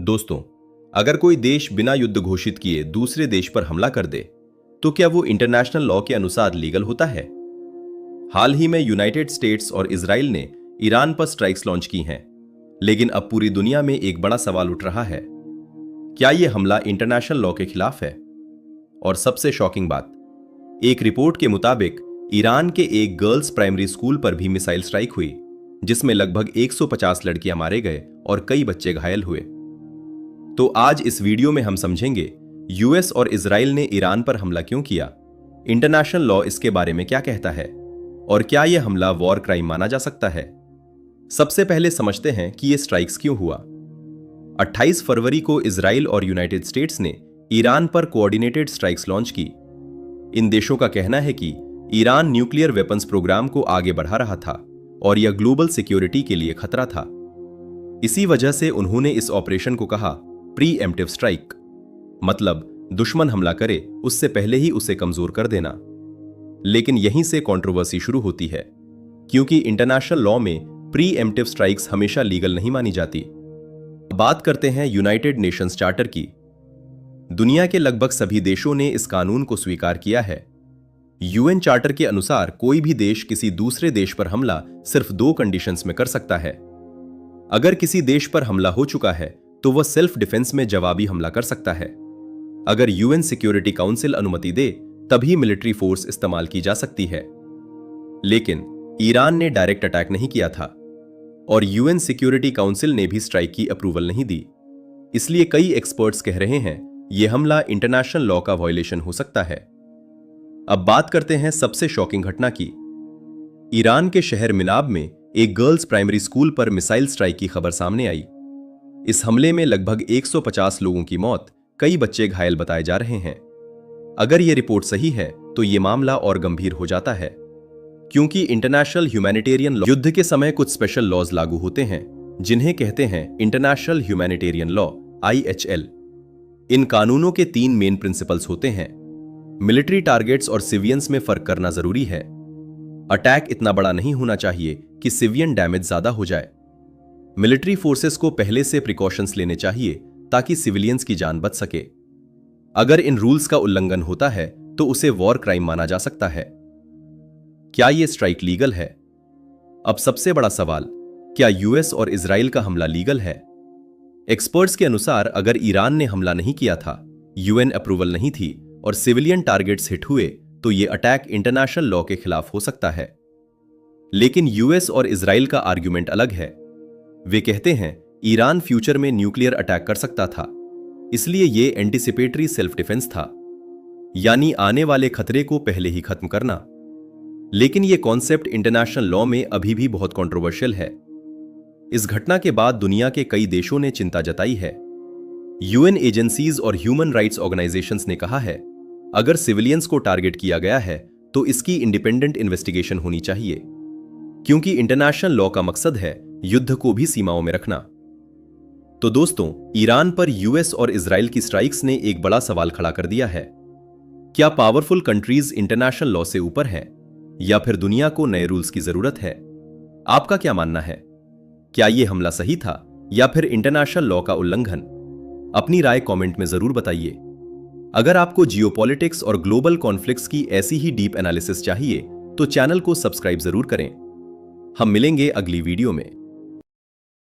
दोस्तों, अगर कोई देश बिना युद्ध घोषित किए दूसरे देश पर हमला कर दे तो क्या वो इंटरनेशनल लॉ के अनुसार लीगल होता है? हाल ही में यूनाइटेड स्टेट्स और इजराइल ने ईरान पर स्ट्राइक्स लॉन्च की हैं, लेकिन अब पूरी दुनिया में एक बड़ा सवाल उठ रहा है, क्या यह हमला इंटरनेशनल लॉ के खिलाफ है? और सबसे शॉकिंग बात, एक रिपोर्ट के मुताबिक ईरान के एक गर्ल्स प्राइमरी स्कूल पर भी मिसाइल स्ट्राइक हुई, जिसमें लगभग 150 लड़कियां मारे गए और कई बच्चे घायल हुए। तो आज इस वीडियो में हम समझेंगे यूएस और इजराइल ने ईरान पर हमला क्यों किया, इंटरनेशनल लॉ इसके बारे में क्या कहता है और क्या यह हमला वॉर क्राइम माना जा सकता है। सबसे पहले समझते हैं कि यह स्ट्राइक्स क्यों हुआ। 28 फरवरी को इजराइल और यूनाइटेड स्टेट्स ने ईरान पर कोऑर्डिनेटेड स्ट्राइक्स लॉन्च की। इन देशों का कहना है कि ईरान न्यूक्लियर वेपन्स प्रोग्राम को आगे बढ़ा रहा था और यह ग्लोबल सिक्योरिटी के लिए खतरा था। इसी वजह से उन्होंने इस ऑपरेशन को कहा प्री एम्प्टिव स्ट्राइक, मतलब दुश्मन हमला करे उससे पहले ही उसे कमजोर कर देना। लेकिन यहीं से कंट्रोवर्सी शुरू होती है, क्योंकि इंटरनेशनल लॉ में प्री एम्प्टिव स्ट्राइक्स हमेशा लीगल नहीं मानी जाती। बात करते हैं यूनाइटेड नेशंस चार्टर की। दुनिया के लगभग सभी देशों ने इस कानून को स्वीकार किया है। यूएन चार्टर के अनुसार कोई भी देश किसी दूसरे देश पर हमला सिर्फ 2 कंडीशंस में कर सकता है। अगर किसी देश पर हमला हो चुका है तो वह सेल्फ डिफेंस में जवाबी हमला कर सकता है। अगर यूएन सिक्योरिटी काउंसिल अनुमति दे तभी मिलिट्री फोर्स इस्तेमाल की जा सकती है। लेकिन ईरान ने डायरेक्ट अटैक नहीं किया था और यूएन सिक्योरिटी काउंसिल ने भी स्ट्राइक की अप्रूवल नहीं दी। इसलिए कई एक्सपर्ट्स कह रहे हैं यह हमला इंटरनेशनल लॉ का वायलेशन हो सकता है। अब बात करते हैं सबसे शॉकिंग घटना की। ईरान के शहर मिनाब में एक गर्ल्स प्राइमरी स्कूल पर मिसाइल स्ट्राइक की खबर सामने आई। इस हमले में लगभग 150 लोगों की मौत, कई बच्चे घायल बताए जा रहे हैं। अगर यह रिपोर्ट सही है तो यह मामला और गंभीर हो जाता है, क्योंकि इंटरनेशनल ह्यूमैनिटेरियन लॉ, युद्ध के समय कुछ स्पेशल लॉज लागू होते हैं जिन्हें कहते हैं इंटरनेशनल ह्यूमैनिटेरियन लॉ IHL। इन कानूनों के 3 मेन प्रिंसिपल्स होते हैं। मिलिट्री टारगेट्स और सिविलियंस में फर्क करना जरूरी है। अटैक इतना बड़ा नहीं होना चाहिए कि सिविलियन डैमेज ज्यादा हो जाए। मिलिट्री फोर्सेस को पहले से प्रिकॉशंस लेने चाहिए ताकि सिविलियंस की जान बच सके। अगर इन रूल्स का उल्लंघन होता है तो उसे वॉर क्राइम माना जा सकता है। क्या यह स्ट्राइक लीगल है? अब सबसे बड़ा सवाल, क्या यूएस और इजराइल का हमला लीगल है? एक्सपर्ट्स के अनुसार अगर ईरान ने हमला नहीं किया था, यूएन अप्रूवल नहीं थी और सिविलियन टारगेट्स हिट हुए तो यह अटैक इंटरनेशनल लॉ के खिलाफ हो सकता है। लेकिन यूएस और इजराइल का आर्ग्यूमेंट अलग है। वे कहते हैं ईरान फ्यूचर में न्यूक्लियर अटैक कर सकता था, इसलिए यह एंटीसिपेटरी सेल्फ डिफेंस था, यानी आने वाले खतरे को पहले ही खत्म करना। लेकिन यह कॉन्सेप्ट इंटरनेशनल लॉ में अभी भी बहुत कंट्रोवर्शियल है। इस घटना के बाद दुनिया के कई देशों ने चिंता जताई है। यूएन एजेंसीज और ह्यूमन राइट्स ऑर्गेनाइजेशंस ने कहा है अगर सिविलियंस को टारगेट किया गया है तो इसकी इंडिपेंडेंट इन्वेस्टिगेशन होनी चाहिए, क्योंकि इंटरनेशनल लॉ का मकसद है युद्ध को भी सीमाओं में रखना। तो दोस्तों, ईरान पर यूएस और इजराइल की स्ट्राइक्स ने एक बड़ा सवाल खड़ा कर दिया है। क्या पावरफुल कंट्रीज इंटरनेशनल लॉ से ऊपर हैं या फिर दुनिया को नए रूल्स की जरूरत है? आपका क्या मानना है? क्या यह हमला सही था या फिर इंटरनेशनल लॉ का उल्लंघन? अपनी राय कमेंट में जरूर बताइए। अगर आपको जियोपॉलिटिक्स और ग्लोबल कॉन्फ्लिक्ट्स की ऐसी ही डीप एनालिसिस चाहिए तो चैनल को सब्सक्राइब जरूर करें। हम मिलेंगे अगली वीडियो में।